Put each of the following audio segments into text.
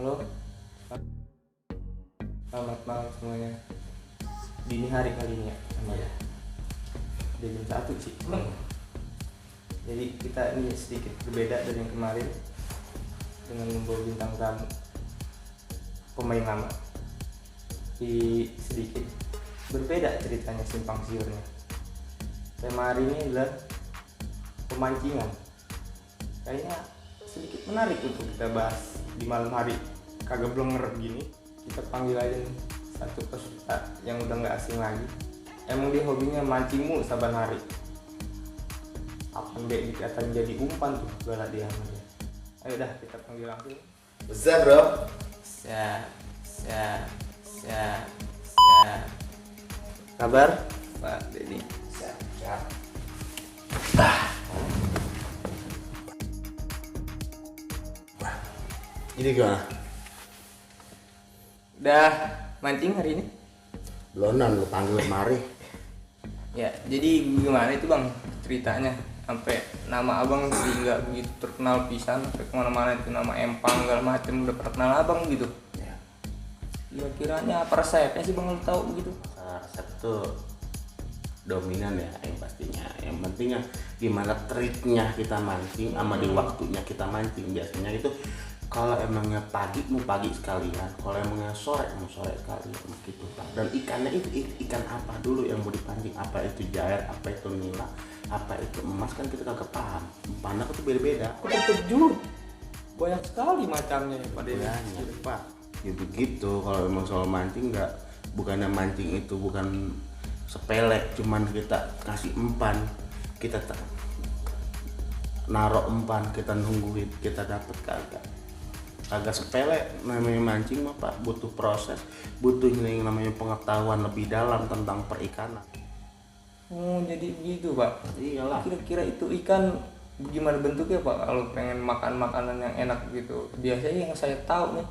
Halo, selamat malam semuanya. Dini hari kali ini ya, Iya. Udah jam 1 sih. Jadi kita ini sedikit berbeda dari yang kemarin dengan membawa bintang tamu pemain lama. Sedikit berbeda ceritanya, simpang siurnya. Tema hari ini adalah pemancingan. Kayaknya sedikit menarik untuk kita bahas di malam hari kagak blenger gini. Kita panggil aja nih satu peserta yang udah nggak asing lagi. Emang dia hobinya mancing mulu saban hari. Apa dek dikatakan jadi umpan tuh bala dia sama dia. Ayo dah kita panggil langsung. Bisa bro. Siap. Kabar Pak Dedi? Siap. Jadi gimana? Udah mancing hari ini? Belonan lu panggil kemari. Ya, jadi gimana itu bang ceritanya sampai nama abang sih nggak begitu terkenal pisan, sampai kemana-mana itu nama empang segala macem udah terkenal abang gitu. Ya. Kira-kiranya apa resepnya sih bang, lu tahu begitu? Resep tuh dominan ya yang pastinya. Yang pentingnya gimana triknya kita mancing sama di waktunya kita mancing. Biasanya itu kalau emangnya pagi mau pagi sekalian, kalau emangnya sore mau sore sekalian gitu Pak. Dan ikannya itu ikan apa dulu yang mau dipancing, apa itu jair, apa itu nila, apa itu emas, kan kita kagak paham. Umpannya itu beda-beda. Aku terkejut, banyak sekali macamnya ya Pak Dedi. Banyak Pak. Ya begitu, kalau emang soal mancing nggak, bukannya mancing itu bukan sepele, cuman kita kasih umpan, kita narok umpan, kita nungguin, kita dapat kagak sepele. Namanya mancing mah Pak, butuh proses, butuh yang namanya pengetahuan lebih dalam tentang perikanan. Oh jadi begitu Pak. Iyalah. Kira-kira itu ikan gimana bentuknya Pak kalau pengen makan makanan yang enak gitu? Biasanya yang saya tahu nih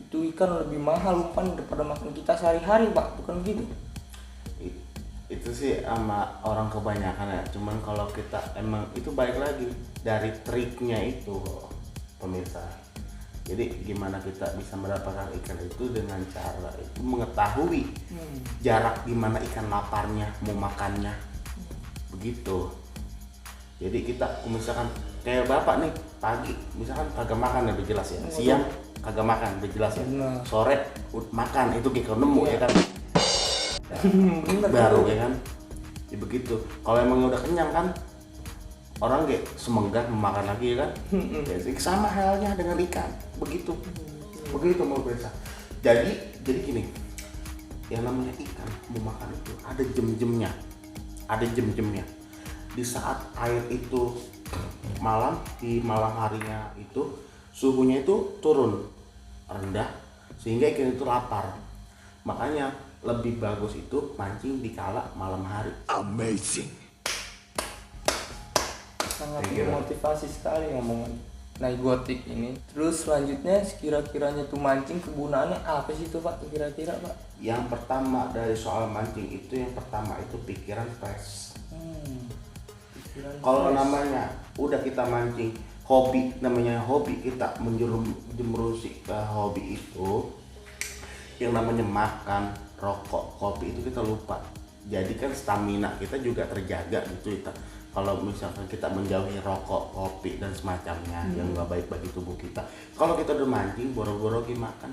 itu ikan lebih mahal umpan daripada makan kita sehari-hari Pak, bukan begitu? Itu sih sama orang kebanyakan ya, cuman kalau kita emang itu balik lagi dari triknya itu pemirsa. Jadi gimana kita bisa mendapatkan ikan itu dengan cara itu mengetahui jarak dimana ikan laparnya mau makannya, begitu. Jadi kita misalkan kayak bapak nih pagi misalkan kagak makan udah jelas ya, siang kagak makan udah jelas ya, sore makan itu kita nemu ya kan. Baru ya kan, ya begitu. Kalau emang udah kenyang kan orang kayak semenggah memakan lagi ya kan. Ya, sama halnya dengan ikan, begitu mau biasa. Jadi gini, yang namanya ikan mau makan itu ada jam-jamnya. Di saat air itu di malam harinya itu suhunya itu turun rendah sehingga ikan itu lapar. Makanya lebih bagus itu mancing di kala malam hari. Amazing. Sangat memotivasi sekali ngomongan naik gotik ini. Terus selanjutnya sekira-kiranya tuh mancing kegunaannya apa sih tuh Pak kira-kira Pak? Yang pertama dari soal mancing itu pikiran fresh. Kalau namanya udah kita mancing hobi, namanya hobi, kita menjerumusik ke hobi itu yang namanya makan, rokok, kopi itu kita lupa. Jadi kan stamina kita juga terjaga gitu. Kalau misalkan kita menjauhi rokok, kopi dan semacamnya yang nggak baik bagi tubuh kita. Kalau kita udah mancing, boro-boro makan.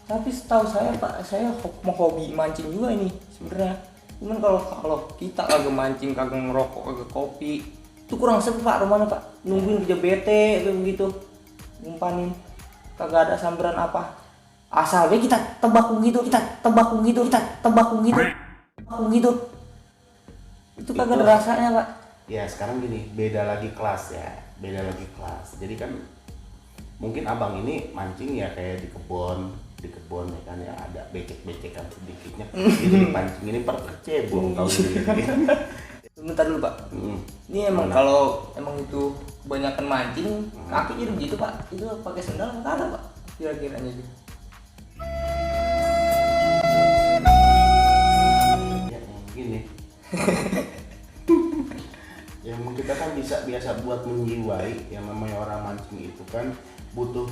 Tapi setahu saya Pak, saya mau hobi mancing juga ini sebenarnya. Cuman kalau kita kagak mancing, kagak ngerokok, kagak kopi, itu kurang seru Pak. Rumahnya Pak, nungguin kerja bete kayak begitu, ngumpanin, kagak ada sambaran apa. Asalnya kita tebak begitu. Itu kagak ada rasanya Pak. Ya sekarang gini, beda lagi kelas. Jadi kan mungkin abang ini mancing ya kayak di kebun ya kan, yang ada becek-becekan sedikitnya. Itu dipancing ini per kecebong tahu sendiri. Sebentar dulu Pak. Ini emang kalau emang itu kebanyakan mancing, kaki jadi begitu Pak. Itu pakai sendal nggak ada Pak? Kira-kiranya gitu. Ya gini. Ya Ya emang kita kan bisa biasa buat menjiwai, yang namanya orang mancing itu kan butuh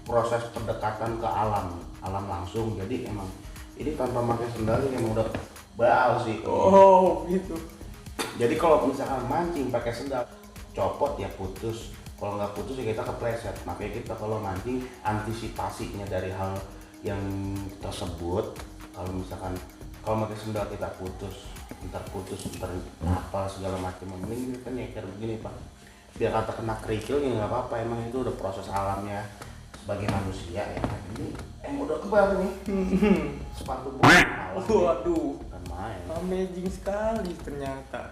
proses pendekatan ke alam langsung. Jadi emang ini tanpa pakai sendal ini emang udah baal sih. Oh gitu. Jadi kalau misalkan mancing pakai sendal, copot ya putus. Kalau nggak putus ya kita kepleset. Makanya kita kalau mancing antisipasinya dari hal yang tersebut. Kalau misalkan kalau pakai sendal kita putus, ntar apa segala macam, mending kita nyeker begini Pak, biar kata kena kerikil ya nggak apa-apa, emang itu udah proses alamnya sebagai manusia ya kan. Ini udah kebal nih sepatu bola. Waduh, kan main. amazing sekali ternyata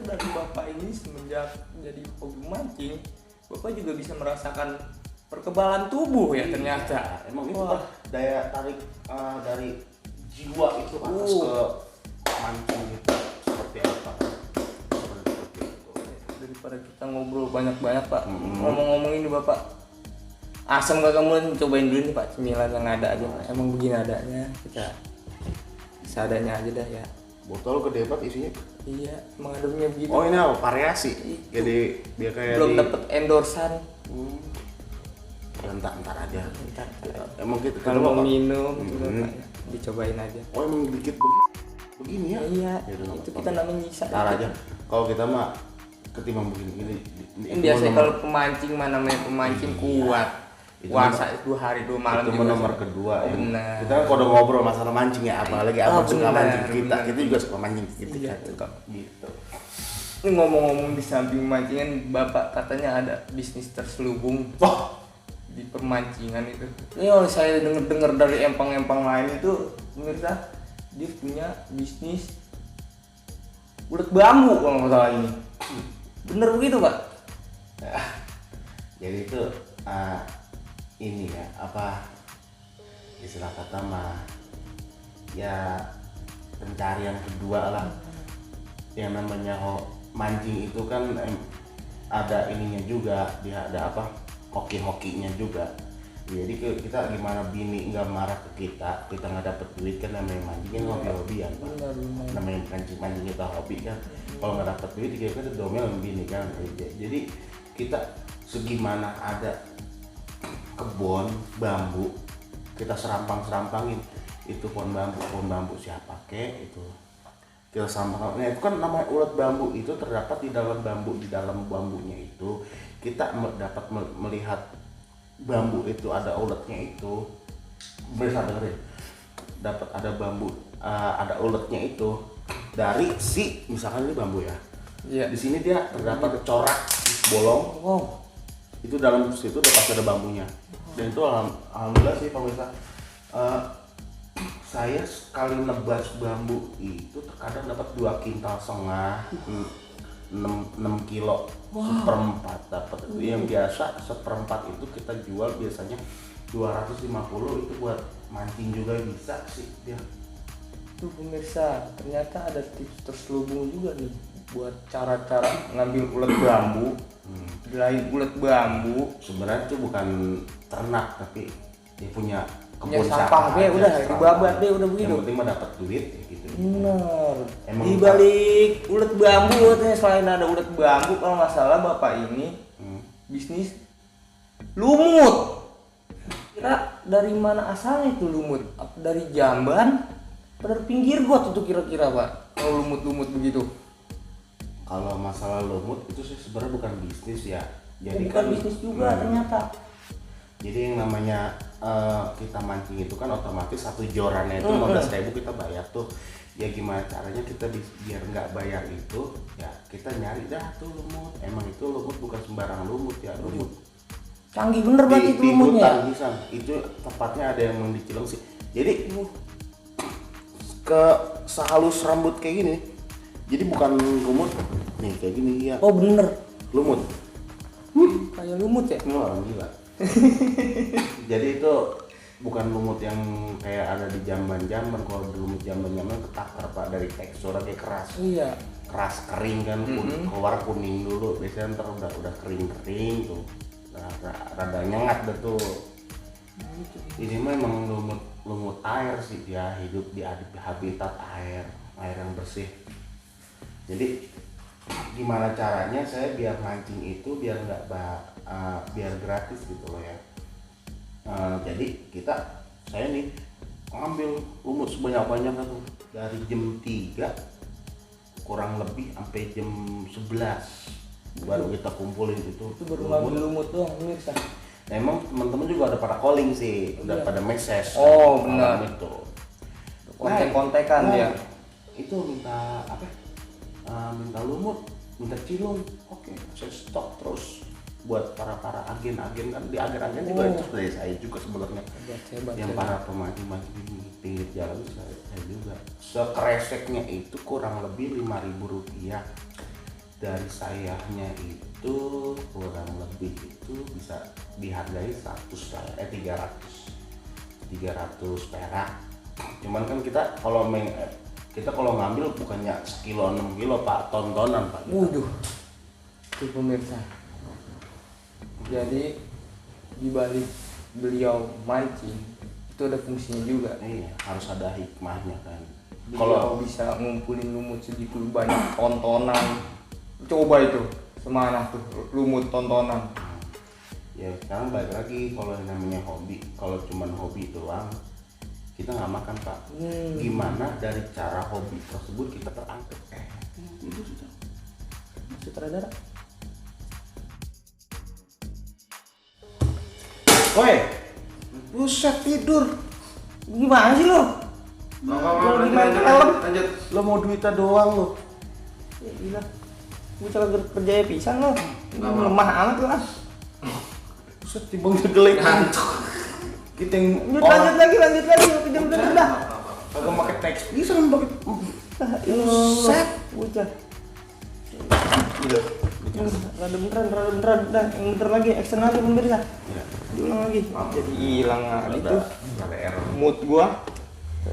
dari bapak ini semenjak jadi hobi mancing, bapak juga bisa merasakan perkebalan tubuh ya ternyata. Emang itu Pak, daya tarik dari jiwa itu atas ke mancing itu seperti apa? Seperti itu. Daripada kita ngobrol banyak-banyak Pak, ngomong-ngomong ini bapak, asam gak kamu cobain dulu nih Pak, cemilan yang ada aja Pak. Emang begini adanya, kita seadanya aja dah ya. Botol gede banget isinya. Iya, emang adanya begitu. Oh ini apa? Variasi. Jadi biar kayak belum dapet endorsan. Ntar aja. Ntar. Emang kita Kalau mau minum gitu Pak, ya, dicobain aja. Oh emang dikit begini ya? Iya, Ya, itu kita namanya nyisa. Ntar aja. Kalau kita mah ketimbang begini Ini biasanya kalau pemancing mah namanya pemancing kuat. Puasa 2 hari 2 malam itu juga. nomor kedua ya. Benar. Kita kan kalau udah ngobrol masalah mancing ya, apalagi abang suka benar, mancing kita benar. kita juga suka mancing gitu Iya, kan. Kak. Gitu. Ini ngomong-ngomong di samping mancingan, bapak katanya ada bisnis terselubung Wah, di permancingan itu. Ini kalau saya dengar dari empang-empang lain itu, pemirsa, dia punya bisnis ulet bambu kalau nggak salah ini. Bener begitu Pak? jadi itu ini ya apa istilah kata mah ya pencarian kedua lah. Yang namanya mancing itu kan ada ininya juga, dia ada apa hoki-hokinya juga. Jadi kita gimana bini nggak marah ke kita nggak dapet duit kan, namanya mancing kan hobi-hobian Pak. Benar. Namanya mancing kita hobi kan, kalau nggak dapet duit kita domel sama bini kan. Jadi kita segimana ada kebun bambu kita serampangin itu pohon bambu siapa kek itu kita serampang. Nah itu kan namanya ulet bambu, itu terdapat di dalam bambunya itu kita dapat melihat bambu itu ada uletnya itu. Bisa dengerin, dapat ada bambu ada uletnya itu dari si misalkan ini bambu ya. Iya. Di sini dia terdapat corak bolong. Wow. Itu dalam situ udah pasti ada bambunya. Dan itu alhamdulillah sih pemirsa, saya sekali nebas bambu itu terkadang dapat 2,5 kintal, 6 kilo, seperempat dapat. Yang biasa seperempat itu kita jual biasanya 250, itu buat mancing juga bisa sih dia. Tuh pemirsa, ternyata ada tips terselubung juga nih buat cara-cara ngambil ulet bambu. Selain ulet bambu, Sebenarnya itu bukan ternak tapi dia punya punya kebun sampah aja, deh, udah serambang. dibabat deh, udah begitu. Yang penting mah dapat duit ya gitu. Bener. Emang Di balik ulet bambu katanya, selain ada ulet bambu, kalau nggak salah bapak ini bisnis lumut. Kira dari mana asalnya itu lumut? Apa dari jamban? Apa dari pinggir got itu kira-kira Pak? Kalau lumut-lumut begitu? Kalau masalah lumut itu sih sebenarnya bukan bisnis ya. Jadi Bukan bisnis juga ternyata. Jadi yang namanya kita mancing itu kan otomatis satu jorannya itu 15.000 kita bayar tuh. Ya gimana caranya kita biar nggak bayar itu, ya kita nyari dah tuh lumut. Emang itu lumut bukan sembarang lumut ya, lumut Canggih bener berarti itu lumutnya. hutan bisa. Itu tepatnya ada yang di Cilengsi. Jadi ke sehalus rambut kayak gini. Jadi bukan lumut nih kayak gini ya. Oh bener. Lumut. Kayak lumut ya? Wah, gila. Jadi itu bukan lumut yang kayak ada di jamban-jamban. Kalau di lumut jamban-jamban ketakar Pak, dari teksturnya kayak keras. Iya. Keras kering kan, keluar kuning dulu. Biasanya ntar udah kering tuh. Rada nyengat betul. Ini memang lumut air sih, dia hidup di habitat air yang bersih. Jadi gimana caranya saya biar mancing itu biar nggak biar gratis gitu loh ya. Jadi saya nih ngambil lumut sebanyak-banyaknya tuh dari jam 3 kurang lebih sampai jam 11 baru kita kumpulin itu baru ngambil lumut doang pemirsa. Emang teman-teman juga udah pada calling sih, udah pada message. Oh benar itu kontek-kontekan dia itu minta apa, minta lumut, minta cilun. Oke, saya stok terus buat para agen-agen. Kan di agen-agen juga itu dari saya juga sebenarnya. Yang para pemancing-mancing di pinggir jalan saya juga. Sekreseknya itu kurang lebih Rp5.000. Dari sayanya itu kurang lebih itu bisa dihargai 300 perak. Cuman kan kita kalau ngambil bukannya sekilo 6 kilo Pak, ton-tonan Pak. Waduh, itu pemirsa. Jadi di balik beliau mancing itu ada fungsinya juga. Iya, harus ada hikmahnya kan. Kalau bisa ngumpulin lumut segitu banyak tontonan, coba itu semana tuh lumut tontonan. Ya sekarang balik lagi, kalau yang namanya hobi, kalau cuman hobi doang kita nggak makan Pak. Gimana dari cara hobi tersebut kita terangkat? Itu sudah Sutradara. Woi, buset tidur. Gimana sih lo? Lanjut. Lo mau duitnya doang lo. Ya gila. Gue cara kerjanya pisan lo. Lemah amat lo ah. Buset tibang jelek ngantuk. Kita yang lanjut lagi kejam dah. Kagak pakai teks bisa kan pakai. Buset, bocah. Gila. Rada beneran dah. Yang bener lagi, action lagi pemirsa. Ya. Diulang lagi. Jadi hilang itu Ada error. mood gua.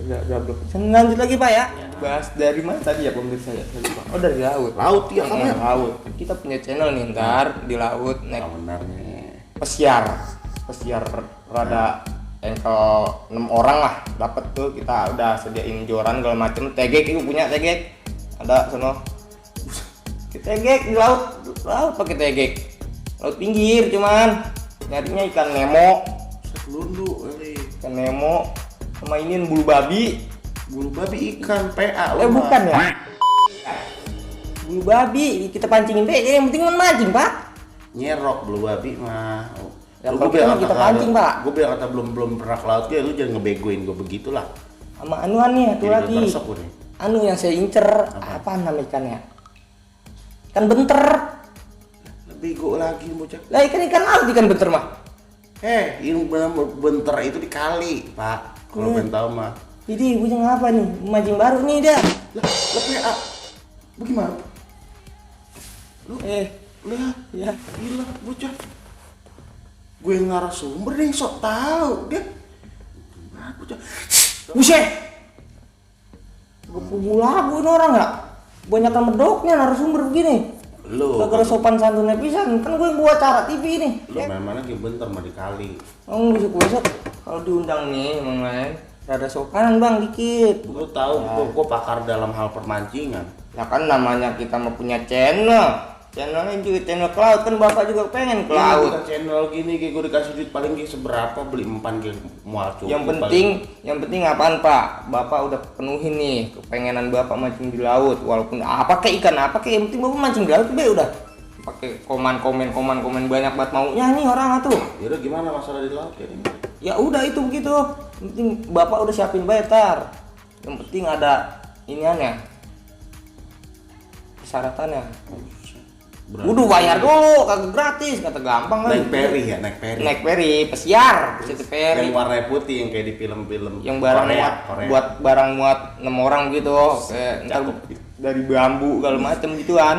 Gablok. Lanjut lagi Pak ya. Bahas dari mana tadi ya pemirsa ya? Oh dari laut. Laut ya kan ya. Laut. Kita punya channel nih ntar di laut naik Benar nih. pesiar rada engkel 6 orang lah dapat tuh. Kita udah sediain joran segala macem. Tegek itu punya tegek. Ada sono. Tegek di laut pakai tegek. Laut pinggir cuman nyarinya ikan nemo. Selundu kali. Ikan nemo sama ini bulu babi. Bulu babi ikan PA. Bukan ya. Bulu babi kita pancingin yang penting kan mancing Pak. Nyerok bulu babi mah. Ya, kalau kita pancing Pak. Gue bilang kata belum pernah ke laut ya, lu jangan ngebegoin gue begitulah. Sama anuan nih satu lagi. Anu yang saya incer apa nama ikannya? Ikan benter. Bego lagi bocah. Lah ikan laut ikan benter mah. Ini benar benter itu di kali Pak. Kalau pengen tahu mah. Jadi gue ngapa nih? Mancing baru nih dia. Lah PA. Bagaimana? Lu lah ya gila bocah. Gue narasumber nih sok tahu dia. Bocah. Buset. Gue lagu ini orang nggak? Banyakan medoknya narasumber begini. Lu gara sopan santunnya pisan, kan gue buat acara TV nih. Lu main-main lagi bentar mah di kali. Besok kalau diundang nih main rada sopanan Bang dikit. Lu tahu gue pakar dalam hal permancingan. Ya kan namanya kita mau punya channelnya juga channel ke laut, kan Bapak juga pengen ke laut. Bukan channel gini kayak gue dikasih duit paling seberapa beli empan kayak mual cukup. Yang penting apaan Pak? Bapak udah penuhin nih kepengenan Bapak mancing di laut, walaupun apa kayak ikan apa kayak, yang penting Bapak mancing di laut udah. Pakai komen banyak banget maunya nih orang tuh. Ya udah gimana masalah di laut ya? Ya udah itu begitu. Yang penting Bapak udah siapin bayar. Yang penting ada iniannya. Persyaratannya. Udah bayar dulu, kagak gratis, kata gampang kan. Naik peri. Naik peri, pesiar, peri. Yang warna putih yang kayak di film-film. Yang barang Korea. buat barang muat 6 orang gitu. Kayak ntar dari bambu segala macem gituan.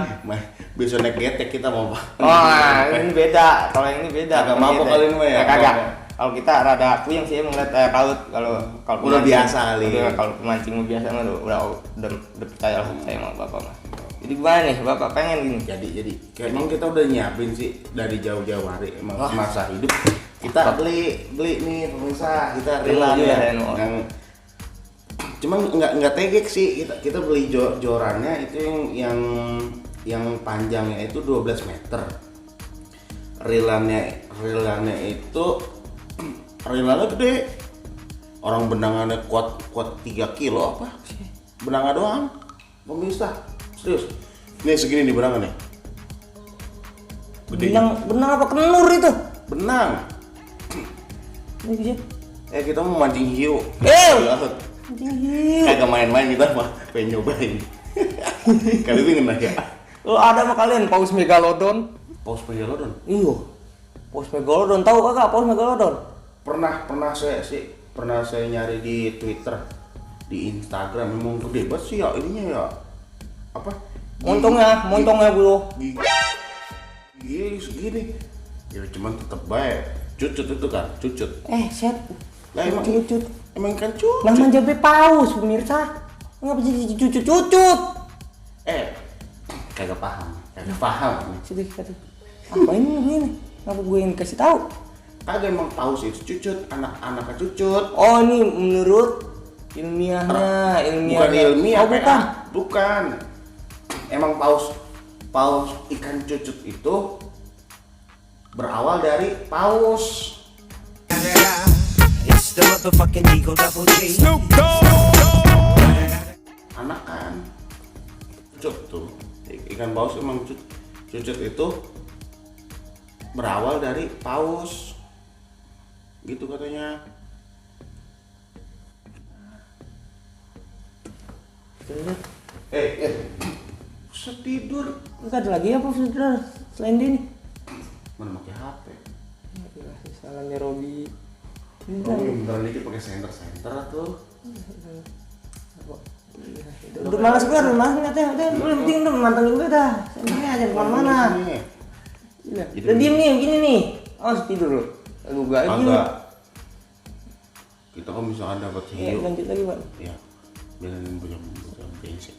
Bisa naik getek kita mau Pak. Oh, ini beda. Kalau yang ini beda. Kagak mampu kali ini mah ya. Kagak. Kalau kita rada puyeng sih ngeliat laut. Kalau udah biasa kali. Kalau pemancing biasa mah udah percaya lah saya sama Bapak mah. Jadi gimana nih Bapak pengen gini? Jadi emang kita udah nyiapin sih dari jauh-jauh hari emang masa hidup kita beli nih pemirsa, kita rela ya. Cuman nggak tegek sih, kita beli jorannya itu yang yang panjangnya itu 12 meter. Reelannya itu reelannya gede. Orang benangannya kuat 3 kilo apa? Benangnya doang. Pemirsa, serius. Nih segini nih benangnya nih. Benang apa kenur itu? Benang. Ini dia. Kita mau mancing hiu. Tinggi. Kagak main-main kita mah pengen nyobain. Kali ini ngenah ya. Lo ada sama kalian paus megalodon? Paus megalodon. Iya. Paus megalodon, tahu kagak paus megalodon? Pernah saya nyari di Twitter, di Instagram, emang gede banget sih ya ininya ya. Apa? Montongnya bro. Gigi segini. Ya cuman tetep baik. Cucut itu kan, cucut. Set. Lah Cucut. emang kan cucut. Nama jabe paus pemirsa. Ngapa jadi cucut? Kagak paham. Sedih kata. Apa ini begini? Ngapa gue yang dikasih tahu? Kagak emang paus itu cucut, anak-anaknya cucut. Oh ini menurut ilmiahnya. Bukan ilmiah, Oh bukan. Bukan. Emang paus ikan cucut itu berawal dari paus. It's the motherfucking Eagle Double G. Anakan cucut tuh, ikan paus emang cucut itu berawal dari paus gitu katanya. Bisa tidur. Enggak ada lagi apa saudara selain ini? Mana pakai HP? Salahnya Robi. Beneran dikit pakai senter tuh. Udah malas gue, udah penting udah mantengin gue dah. Senangnya aja kemana-mana. Udah diem nih, gini nih. Tidur lo. Lu gak gini. Kita kan misalkan dapat hiu. Lanjut lagi Pak. Ya, biarin bocah basic.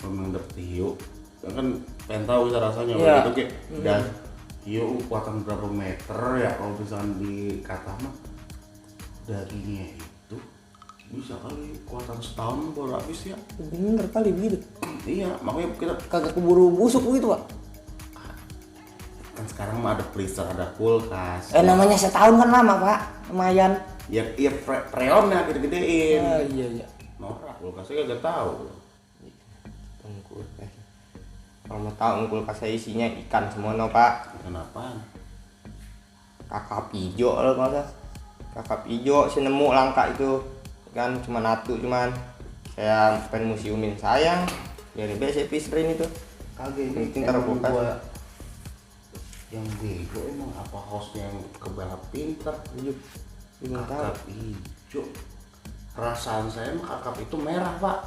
Kalau memang dapet hiu, kan pengen tahu bisa rasanya. Begitu kayak dan hiu kuatan berapa meter ya kalau misalkan dikata mah dagingnya itu bisa kali kuatan setahun baru habis ya. Bener kali begitu. Iya, makanya kita Kagak keburu busuk begitu Pak. kan sekarang mah ada freezer, ada kulkas. Namanya setahun kan lama Pak, lumayan. Ya freonnya gede-gedein. Iya. Norak kulkasnya gak tahu. Kalau mau tahu kulkasnya isinya ikan semua no Pak. Kenapa? Kakap hijau loh kalau kakap hijau saya nemu langka itu kan cuma satu saya pengen museumin sayang dari biasa pisrin itu Kagak mungkin taruh kulkas. gua yang bego emang apa hostnya yang kebalap pinter. Kakap hijau. Perasaan saya mah kakap itu merah Pak.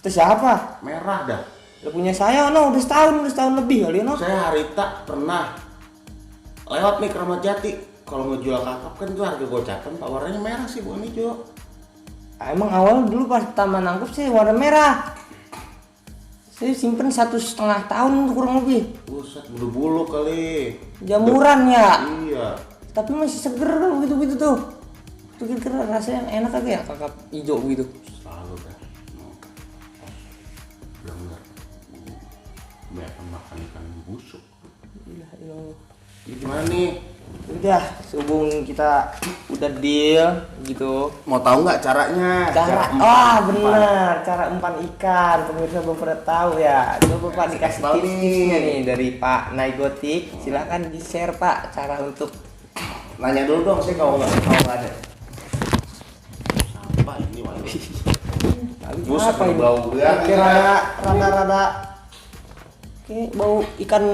Itu siapa? Merah dah. Lo punya saya udah setahun lebih kali no. Saya harita pernah lewat nih Kramat Jati. Kalau ngejual kakap kan itu harga gocapan Pak, warnanya merah sih bukan hijau. Emang awal dulu pas pertama nangkep sih warna merah. Saya simpen 1,5 tahun kurang lebih. Buset, bulu-bulu kali. Jamuran ya. Iya. Tapi masih seger kalau begitu tuh. Itu kira-kira rasanya enak aja ya kakap hijau gitu. Selalu dah. Bener-bener. Banyak makan ikan busuk. Iya. Ini gimana nih? Udah, sehubung kita udah deal gitu. Mau tahu nggak caranya? Bener, cara umpan ikan. Pemirsa belum pernah tahu ya. Coba Pak dikasih tahu tips-tipsnya nih dari Pak Naigotik. Silakan di-share Pak cara untuk Nanya dulu dong, saya kalau nggak ada. Sampah ini waduh. Busuk apa ini? bau Oke, rada. Oke, bau ikan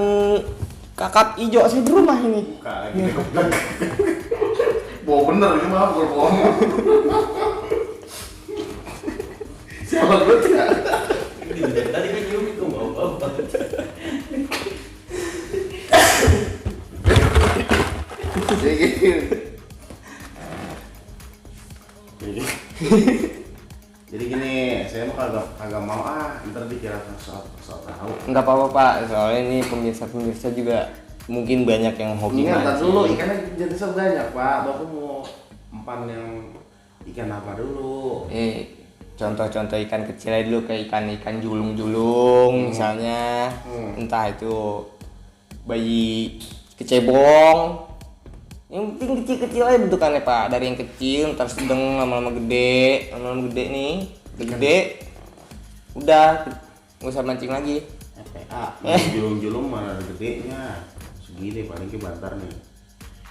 kakap hijau saya di rumah ini. Buka lagi deh goblok. Bau bener ini mah bukan bohong. Siapa gue tidak? Tadi kan nyium itu bau. Jadi gini, saya mah kagak mau ntar dikira soal tahu. Enggak apa-apa Pak, soalnya ini pemirsa juga mungkin banyak yang hobi Ingat mancing. dulu ikannya jenisnya banyak Pak. Bapak mau umpan yang ikan apa dulu? contoh-contoh ikan kecilnya dulu, kayak ikan julung-julung misalnya, entah itu bayi kecebong, yang penting kecil-kecil aja bentukannya Pak, dari yang kecil ntar sedang lama-lama gede nih, gede udah nggak usah mancing lagi. Julung-julung mana ada gedenya, segini paling ke bantar nih.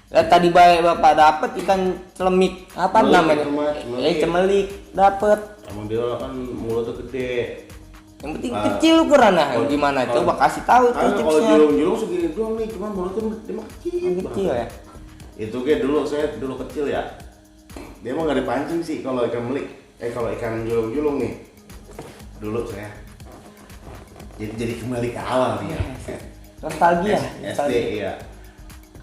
Tadi bapak dapet ikan celemik, apa Cemelik, namanya? cemelik. Cemelik dapet. Emang dia kan mulutnya gede. Yang penting kecil ukurannya. Gimana? Coba kasih tahu tuh Kalau tipsnya. julung-julung segini doang nih, cuman mulutnya dia mah kecil. Kecil ya. Itu kayak saya dulu kecil ya. Dia mah nggak dipancing sih kalau ikan melik. Kalau ikan julung-julung nih. Dulu saya. Jadi kembali ke awal nih ya. Nostalgia. SD ya.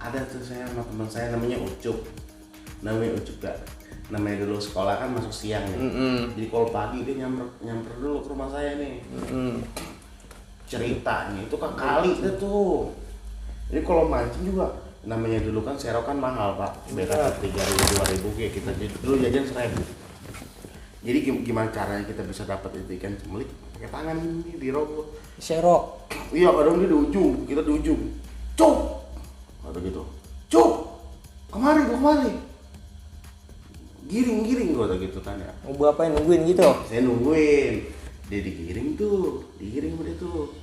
Ada tuh saya sama teman saya namanya Ucup gak? Namanya dulu sekolah kan masuk siang nih. Jadi kalau pagi dia nyamper dulu ke rumah saya nih. Ceritanya itu kan kali deh tuh. Jadi kalau mancing juga, namanya dulu kan serok kan mahal Pak. Beda 3.000 2.000 kayak kita dulu jajan 1.000. Jadi gimana caranya kita bisa dapat itu ikan cemelik? Pakai tangan ini dirogoh. Serok. Iya, kadang dia di ujung, kita di ujung. Cuk! Atau gitu. Cuk! Kemari. Giring gua gitu kan ya. Mau bapak nungguin gitu? Saya nungguin. Dia digiring sama dia tuh.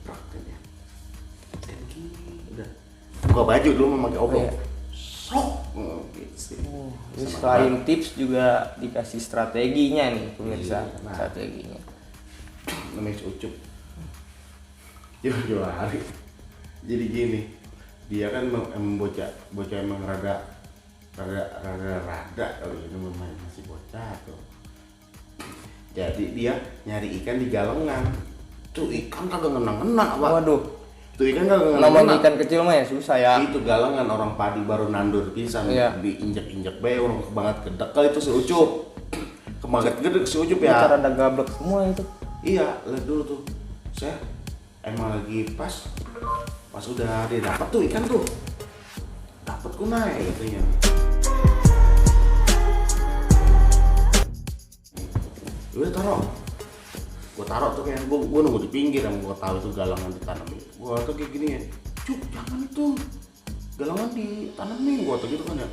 Prak kan ya. Dan gini, udah. Buka baju dulu memakai oblong. Iya. Sok! Gitu sih. Ini selain tips juga dikasih strateginya nih pemirsa. Iya, nah. Strateginya. Namanya Ucup. Jual hari. Jadi gini, dia kan emang bocah emang rada kalau ini masih bocah tuh. Jadi dia nyari ikan di galengan. Tuh ikan kagak ngena-ngena Pak. Waduh. Tuh ikan kagak ngena-ngena. Namanya ikan kecil mah ya susah ya. Itu galengan orang padi baru nandur pisan. Iya. Diinjak-injak bae orang kebanget gedek kali itu si Ucup. Kebanget gede si Ucup ya. Cara ada gablek semua itu. Iya, lihat dulu tuh. Saya emang lagi pas udah dia dapat tuh ikan tuh. Dapat kunai katanya. Udah gua taruh tuh kayak gua nunggu di pinggir yang gua tahu itu galangan ditanamin. Gua tuh kayak gini ya. Cuk, jangan itu. Galangan ditanamin gua tuh gitu kan ya.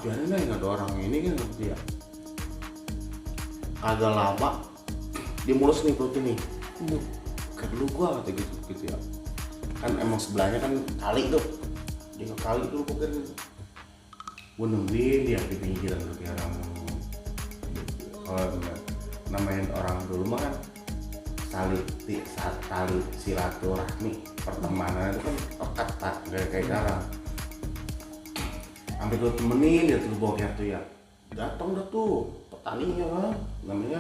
Biarin aja, nggak ada orang ini kan dia. Agak lama dia mulus nih perutnya nih. Kayak dulu gua kata gitu ya. Kan emang sebelahnya kan kali tuh. Dia kali dulu pokoknya. Gua nungguin dia di pinggiran tuh kayak orang. Namain orang dulu mah kan tali silaturahmi, pertemanan itu kan pekat tak kayak sekarang. Sampai gue temenin dia tuh bokeh tuh ya. Datang dah tuh petaninya kan, namanya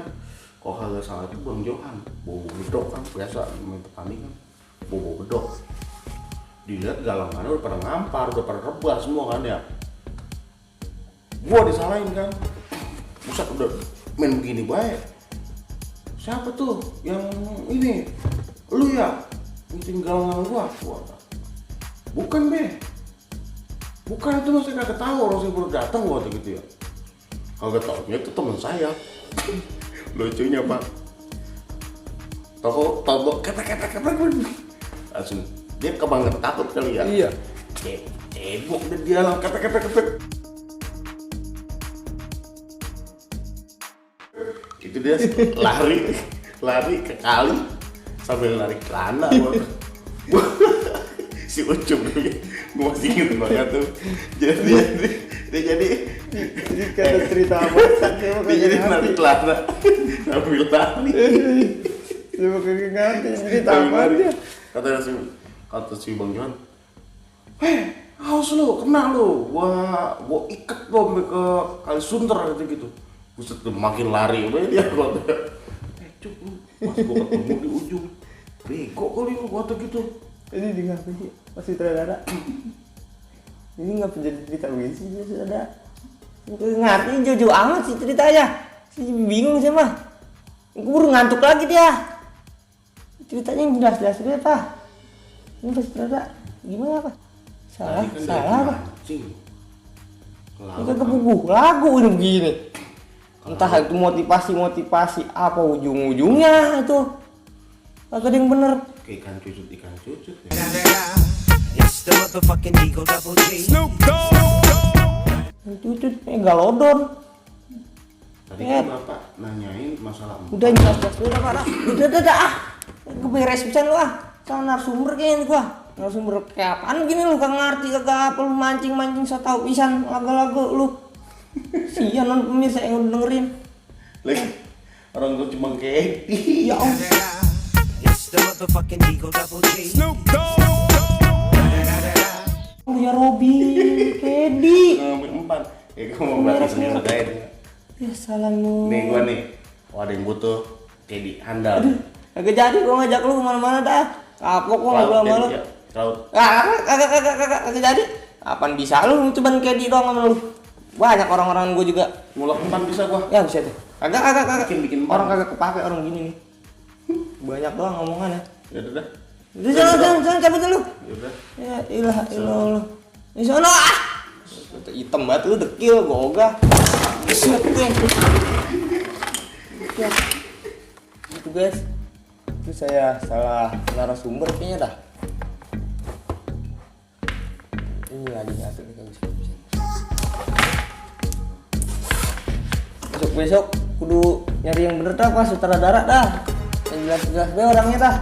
kok hal salah itu Bang Johan, bobo bedok kan biasa main petani kan, bobo bedok. Dilihat galangannya udah pada ngampar, udah pada rebah semua kan ya. Gua disalahin kan, buset udah main begini baik. Siapa tuh yang ini? Lu ya? Bikin galangan gua? Bukan be. Bukan, itu masih kagak tahu, orang saya baru datang gua tuh gitu ya. Kagak tahu, itu teman saya. Lucunya Pak. Toko kata langsung dia kebanget takut kali ya. Iya. Cebok dia lah kata. Itu dia lari ke kali sambil lari celana si Ucup gue masih inget banget tuh. Jadi Kata cerita apa? dia jadi lari celana sambil lari. Coba kagak ngerti cerita Sambil apa lari. dia? Kata si Bang Johan, haus lu, kena lu, gua ikat lo sampai ke kali sunter gitu. Buset tuh makin lari udah dia gua. Cuk lu, pas gua ketemu di ujung. Bego kali lu gua tuh gitu. Ini di ngapain sih? Masih sutradara. Ini nggak jadi cerita begini sih dia sutradara. Ngerti jauh-jauh amat sih ceritanya. Saya bingung sih mah. Keburu ngantuk lagi dia. Ceritanya yang jelas-jelas dia Pak. Ini pas sutradara gimana Pak? Salah apa? Cing. Ini kan kebubuh lagu ini begini. Entah itu motivasi apa ujung-ujungnya itu. Kagak ada yang bener. Kayak ikan cucut ya. It's the motherfucking Eagle Double G. Cucut megalodon. Tadi kan Bapak nanyain masalah empat. Udah jelas udah parah. Udah ah. Gue beres pisan lu ah. Sama narasumber kayaknya gua. Narasumber kayak apaan gini lu, kagak ngerti kagak apa lu mancing so tau pisan lagu-lagu lu. Sian non pemirsa yang udah dengerin. Lagi orang gua cuma Kedi. Ya Allah. It's the motherfucking Eagle Double G. Ya Robi, Kedi. Ngomongin empat. Ya gua mau berarti sendiri kayak Ya salam lu. nih gua nih. Wah, ada yang butuh Kedi handal. Kagak jadi gua ngajak lu kemana-mana dah. Kapok gua ngobrol sama lu. Laut. Kagak jadi. Apaan bisa lu cuman Kedi doang sama lu. Banyak orang-orang gua juga. Mulak empan bisa gua. Ya bisa tuh. Kagak. Bikin Orang kagak kepake orang gini nih. Banyak doang omongannya. Ya udah. Udah jangan cabut dulu. Ya udah. Ya ilah lu. Di sono ah. Hitam banget lu dekil gua ogah. Siap gue. Ya. Gitu guys. Itu saya salah narasumber kayaknya dah. Ini lagi nyatu nih kalau bisa. Besok kudu nyari yang bener dah pas sutradara dah. Yang jelas-jelas deh orangnya dah.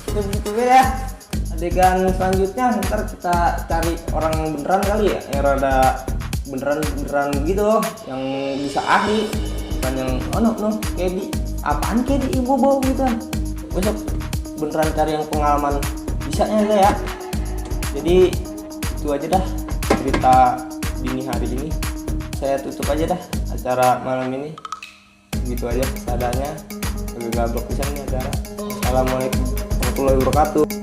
Itu begitu ya. Adegan selanjutnya ntar kita cari orang yang beneran kali ya, yang rada beneran gitu, yang bisa ahli, bukan yang no Kedi. Apaan Kedi ibu bawa gitu kan. Besok beneran cari yang pengalaman bisanya ya. Jadi itu aja dah cerita dini hari ini. Saya tutup aja dah acara malam ini. Gitu aja seadanya. Agak gablok pisan nih acara. Assalamualaikum warahmatullahi wabarakatuh.